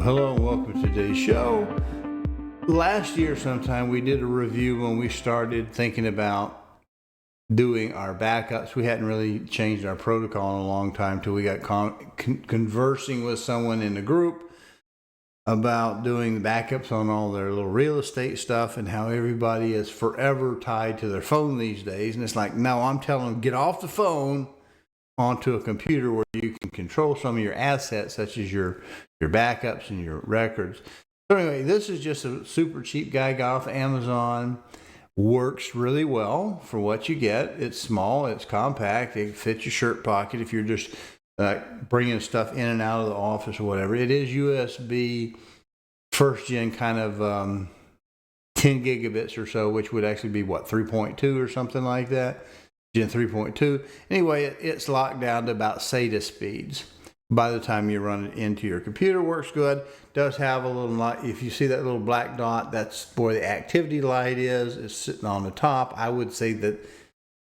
Hello and welcome to today's show. Last year sometime we did a review when we started thinking about doing our backups. We hadn't really changed our protocol in a long time till we got conversing with someone in the group about doing the backups on all their little real estate stuff and how everybody is forever tied to their phone these days. And it's like, no, I'm telling them, get off the phone onto a computer where you can control some of your assets, such as your backups and your records. So anyway, this is just a super cheap guy, got off Amazon. Works really well for what you get. It's small, it's compact, it fits your shirt pocket if you're just bringing stuff in and out of the office or whatever. It is USB first gen, kind of 10 gigabits or so, which would actually be what, 3.2 or something like that. Gen 3.2. Anyway, it's locked down to about SATA speeds. By the time you run it into your computer, works good. Does have a little light. If you see that little black dot, that's where the activity light is. It's sitting on the top. I would say that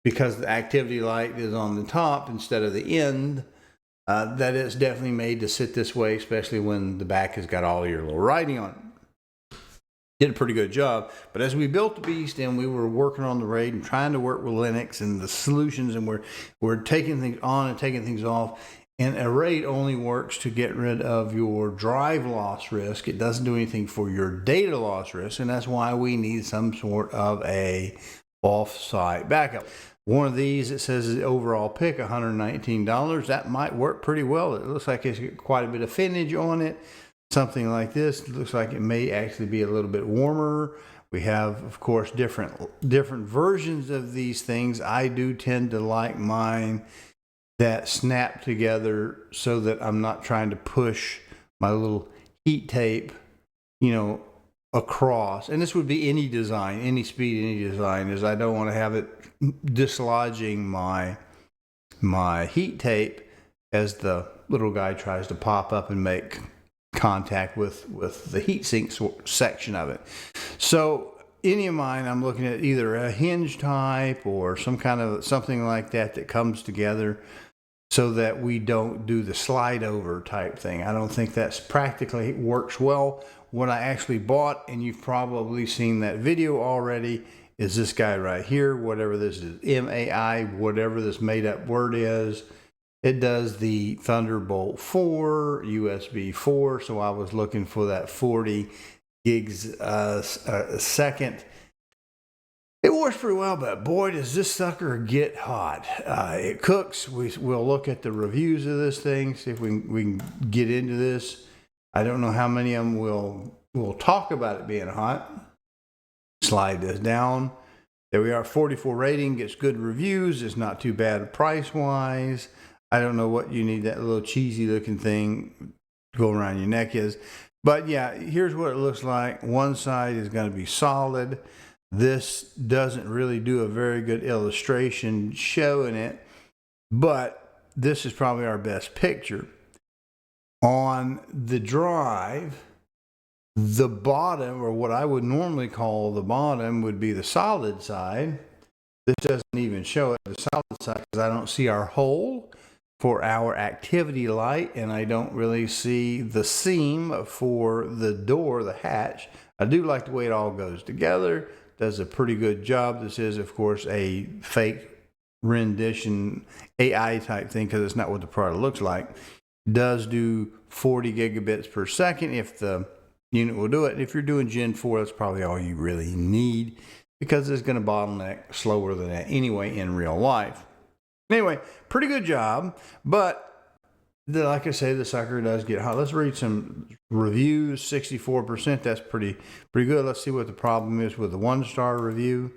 because the activity light is on the top instead of the end, that it's definitely made to sit this way, especially when the back has got all your little writing on it. Did a pretty good job. But as we built the beast and we were working on the RAID and trying to work with Linux and the solutions, and we're taking things on and taking things off. And a RAID only works to get rid of your drive loss risk. It doesn't do anything for your data loss risk, and that's why we need some sort of a off-site backup. One of these, it says the overall pick, $119. That might work pretty well. It looks like it's got quite a bit of finnage on it. Something like this, it looks like it may actually be a little bit warmer. We have, of course, different versions of these things. I do tend to like mine that snap together so that I'm not trying to push my little heat tape, across. And this would be any design, any speed, any design, is I don't want to have it dislodging my heat tape as the little guy tries to pop up and make contact with the heatsink section of it. So any of mine, I'm looking at either a hinge type or some kind of something like that comes together so that we don't do the slide over type thing. I don't think that's practically works well. What I actually bought, and you've probably seen that video already, is this guy right here, whatever this is, MAI, whatever this made up word is. It does the Thunderbolt 4, USB 4, so I was looking for that 40 gigs a second. It works pretty well, but boy, does this sucker get hot. It cooks. We'll look at the reviews of this thing, see if we can get into this. I don't know how many of them will talk about it being hot. Slide this down. There we are, 44 rating, gets good reviews. It's not too bad price-wise. I don't know what you need that little cheesy looking thing go around your neck is. But yeah, here's what it looks like. One side is going to be solid. This doesn't really do a very good illustration showing it, but this is probably our best picture. On the drive, the bottom, or what I would normally call the bottom, would be the solid side. This doesn't even show it, the solid side, because I don't see our hole for our activity light, and I don't really see the seam for the door, the hatch. I do like the way it all goes together. Does a pretty good job. This is, of course, a fake rendition AI type thing because it's not what the product looks like. It does do 40 gigabits per second if the unit will do it. If you're doing Gen 4, that's probably all you really need because it's going to bottleneck slower than that anyway in real life. Anyway, pretty good job, but like I say, the sucker does get hot. Let's read some reviews. 64%, that's pretty good. Let's see what the problem is with the 1-star review.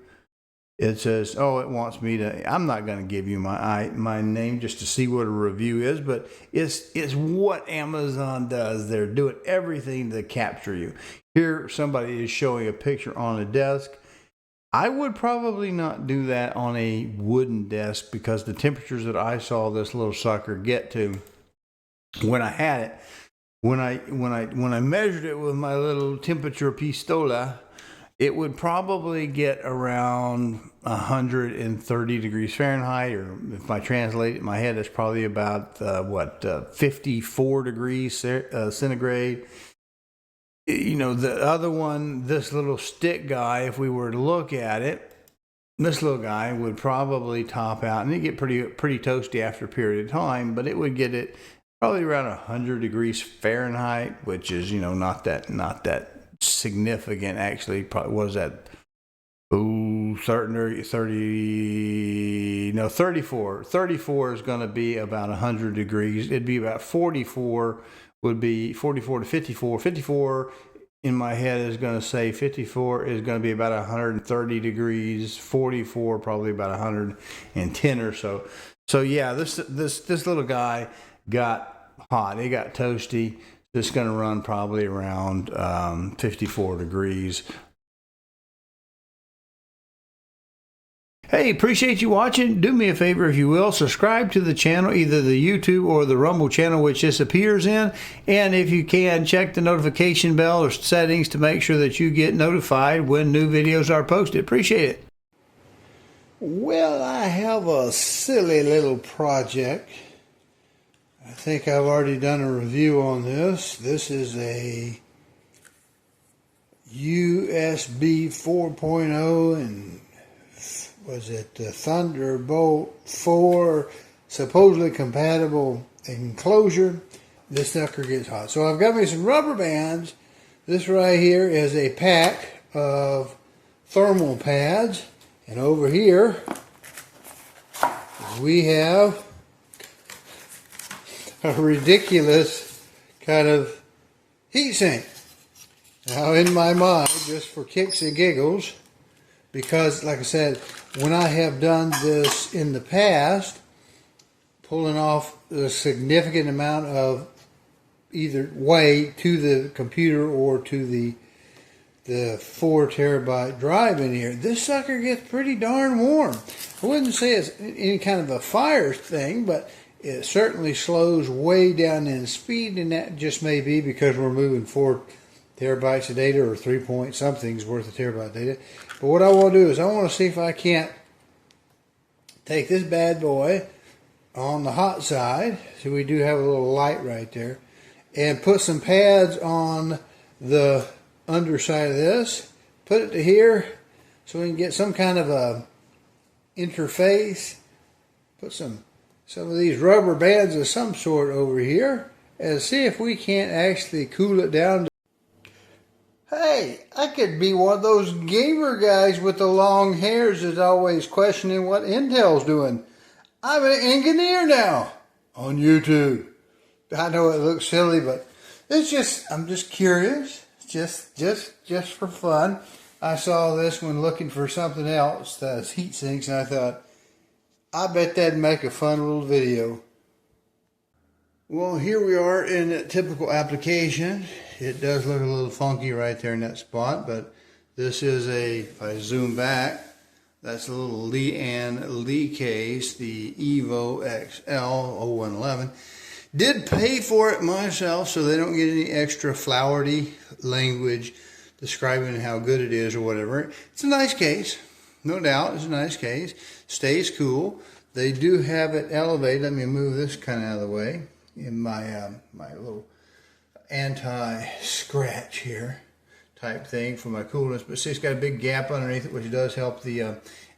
It says, oh, it wants me to, I'm not going to give you my name just to see what a review is, but it's what Amazon does. They're doing everything to capture you. Here, somebody is showing a picture on a desk. I would probably not do that on a wooden desk because the temperatures that I saw this little sucker get to when I had it, when I measured it with my little temperature pistola, it would probably get around 130 degrees Fahrenheit, or if I translate it in my head, it's probably about 54 degrees centigrade. you know, the other one, this little stick guy, if we were to look at it, this little guy would probably top out, and it'd get pretty toasty after a period of time, but it would get it probably around 100 degrees Fahrenheit, which is, you know, not that significant actually. Probably was that 34 is going to be about 100 degrees. It'd be about 44 would be 44 to 54 in my head is going to say 54 is going to be about 130 degrees, 44 probably about 110 or so. So yeah, this little guy got hot. It got toasty. It's going to run probably around 54 degrees. Hey, appreciate you watching. Do me a favor, if you will, subscribe to the channel, either the YouTube or the Rumble channel, which this appears in. And if you can, check the notification bell or settings to make sure that you get notified when new videos are posted. Appreciate it. Well, I have a silly little project. I think I've already done a review on this. This is a USB 4.0 and was it Thunderbolt 4 supposedly compatible enclosure. This sucker gets hot. So I've got me some rubber bands. This right here is a pack of thermal pads. And over here we have a ridiculous kind of heatsink. Now in my mind, just for kicks and giggles, because like I said, when I have done this in the past, pulling off a significant amount of either weight to the computer or to the 4 terabyte drive in here, this sucker gets pretty darn warm. I wouldn't say it's any kind of a fire thing, but it certainly slows way down in speed, and that just may be because we're moving 4 terabytes of data or 3 point something's worth of terabyte data. But what I want to do is I want to see if I can't take this bad boy on the hot side, so we do have a little light right there, and put some pads on the underside of this, put it to here so we can get some kind of a interface, put some of these rubber bands of some sort over here, and see if we can't actually cool it down. Hey, I could be one of those gamer guys with the long hairs that's always questioning what Intel's doing. I'm an engineer now on YouTube. I know it looks silly, but it's just, I'm just curious, just for fun. I saw this when looking for something else that's heat sinks, and I thought, I bet that'd make a fun little video. Well, here we are in a typical application. It does look a little funky right there in that spot, but this is if I zoom back, that's a little Lee case, the EVO XL 0111. Did pay for it myself, so they don't get any extra flowery language describing how good it is or whatever. It's a nice case, no doubt. It's a nice case. Stays cool. They do have it elevated. Let me move this kind of out of the way in my my little anti-scratch here type thing for my coolness. But see, it's got a big gap underneath it, which does help the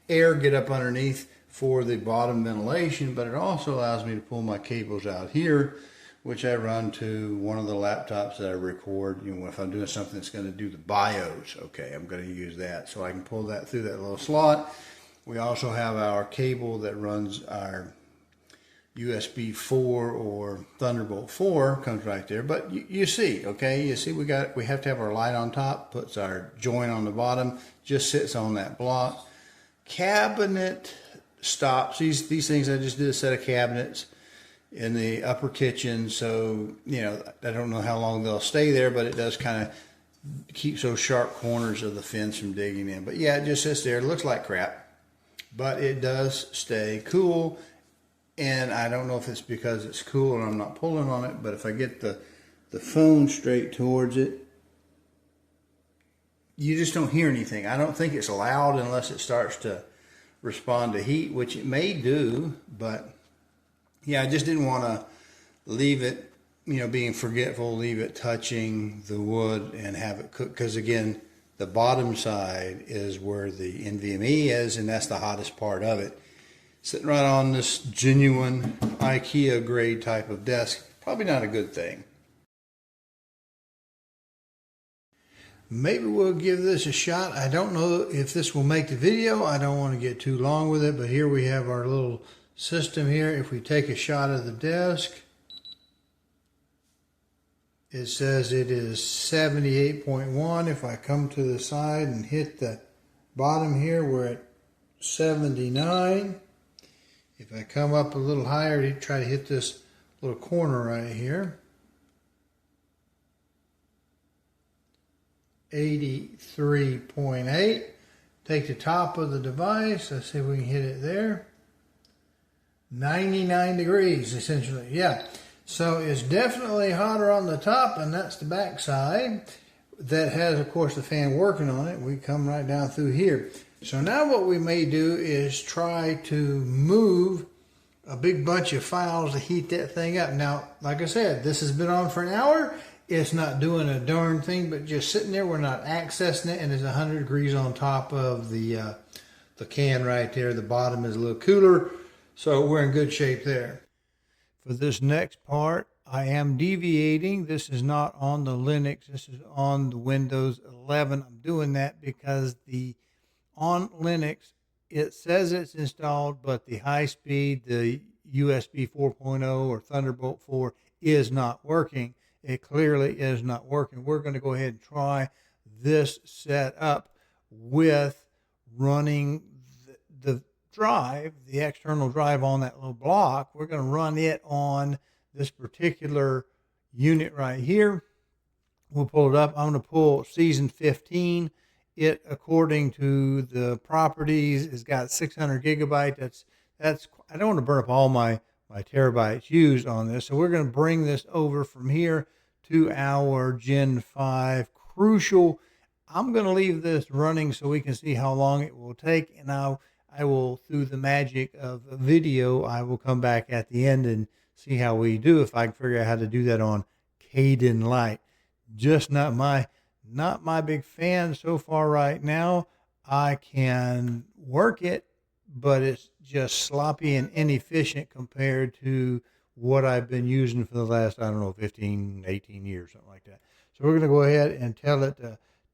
air get up underneath for the bottom ventilation, but it also allows me to pull my cables out here, which I run to one of the laptops that I record. You know, if I'm doing something that's going to do the BIOS, okay, I'm going to use that. So I can pull that through that little slot. We also have our cable that runs our USB 4 or Thunderbolt 4 comes right there. But you see, okay, you see we have to have our light on top, puts our joint on the bottom, just sits on that block. Cabinet stops. These things, I just did a set of cabinets in the upper kitchen, so you know, I don't know how long they'll stay there, but it does kind of keep those sharp corners of the fence from digging in. But yeah, it just sits there. It looks like crap, but it does stay cool. And I don't know if it's because it's cool and I'm not pulling on it, but if I get the phone straight towards it, you just don't hear anything. I don't think it's loud unless it starts to respond to heat, which it may do, but yeah, I just didn't want to leave it being forgetful, leave it touching the wood and have it cook. Because again, the bottom side is where the NVMe is, and that's the hottest part of it. Sitting right on this genuine IKEA grade type of desk, probably not a good thing. Maybe we'll give this a shot. I don't know if this will make the video. I don't want to get too long with it, but here we have our little system here. If we take a shot of the desk, it says it is 78.1. If I come to the side and hit the bottom here, we're at 79. If I come up a little higher to try to hit this little corner right here, 83.8. Take the top of the device. Let's see if we can hit it there. 99 degrees, essentially. Yeah. So it's definitely hotter on the top, and that's the back side. That has, of course, the fan working on it. We come right down through here. So now what we may do is try to move a big bunch of files to heat that thing up. Now, like I said, this has been on for an hour. It's not doing a darn thing, but just sitting there. We're not accessing it, and it's 100 degrees on top of the can right there. The bottom is a little cooler, so we're in good shape there. For this next part, I am deviating. This is not on the Linux. This is on the Windows 11. I'm doing that because on Linux, it says it's installed, but the high speed, the USB 4.0 or Thunderbolt 4 is not working. It clearly is not working. We're going to go ahead and try this setup with running the drive, the external drive on that little block. We're going to run it on this particular unit right here. We'll pull it up. I'm going to pull season 15. It, according to the properties, has got 600 gigabyte. That's I don't want to burn up all my terabytes used on this. So we're going to bring this over from here to our Gen 5 Crucial. I'm going to leave this running so we can see how long it will take. And I will, through the magic of a video, I will come back at the end and see how we do, if I can figure out how to do that on Kdenlive. Just not my big fan so far right now. I can work it, but it's just sloppy and inefficient compared to what I've been using for the last, 15, 18 years, something like that. So we're going to go ahead and tell it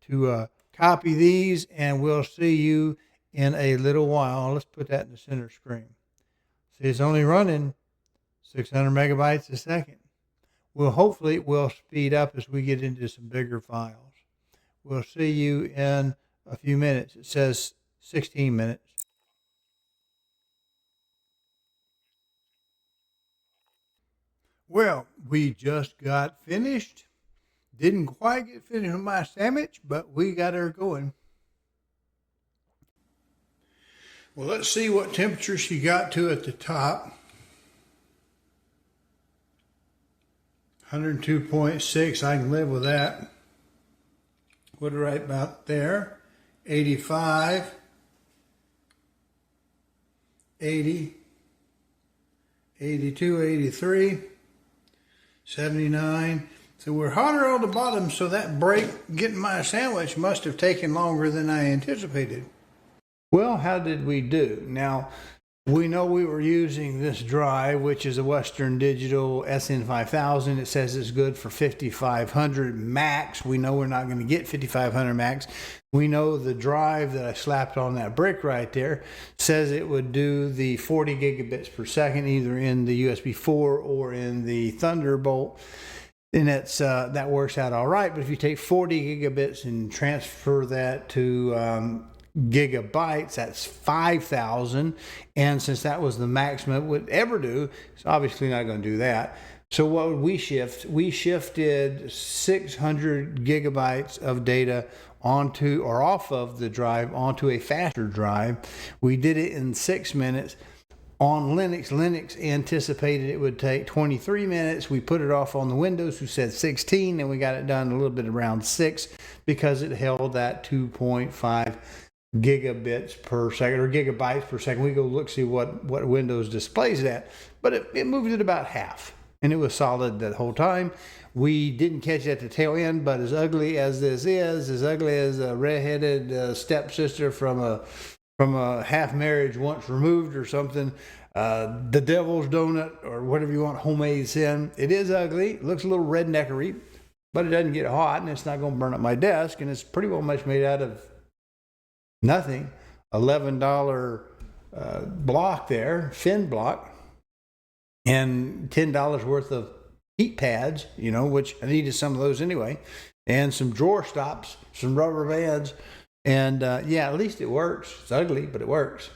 to copy these, and we'll see you in a little while. Let's put that in the center screen. See, it's only running 600 megabytes a second. Well, hopefully it will speed up as we get into some bigger files. We'll see you in a few minutes. It says 16 minutes. Well, we just got finished. Didn't quite get finished with my sandwich, but we got her going. Well, let's see what temperature she got to at the top. 102.6, I can live with that. Put it right about there. 85, 80, 82, 83, 79. So we're hotter on the bottom, so that break getting my sandwich must have taken longer than I anticipated. Well, how did we do? Now, we know we were using this drive, which is a Western Digital SN5000. It says it's good for 5500 max. We know we're not going to get 5500 max. We know the drive that I slapped on that brick right there says it would do the 40 gigabits per second, either in the USB 4 or in the Thunderbolt. And that's that works out all right. But if you take 40 gigabits and transfer that to gigabytes, that's 5,000. And since that was the maximum it would ever do, it's obviously not going to do that. So what would we shift? We shifted 600 gigabytes of data onto or off of the drive onto a faster drive. We did it in 6 minutes. On Linux anticipated it would take 23 minutes. We put it off on the Windows, who said 16, and we got it done a little bit around 6 because it held that 2.5 gigabits per second or gigabytes per second. We go look, see what Windows displays it at, but it moved it about half. and it was solid that whole time. We didn't catch it at the tail end, but as ugly as this is, as ugly as a redheaded stepsister from a half marriage once removed or something, the devil's donut or whatever you want, homemade sin. It is ugly. It looks a little redneckery, but it doesn't get hot and it's not going to burn up my desk. And it's pretty well much made out of nothing. $11 block there, fin block, and $10 worth of heat pads, you know, which I needed some of those anyway, and some drawer stops, some rubber bands. And yeah, at least it works. It's ugly, but it works.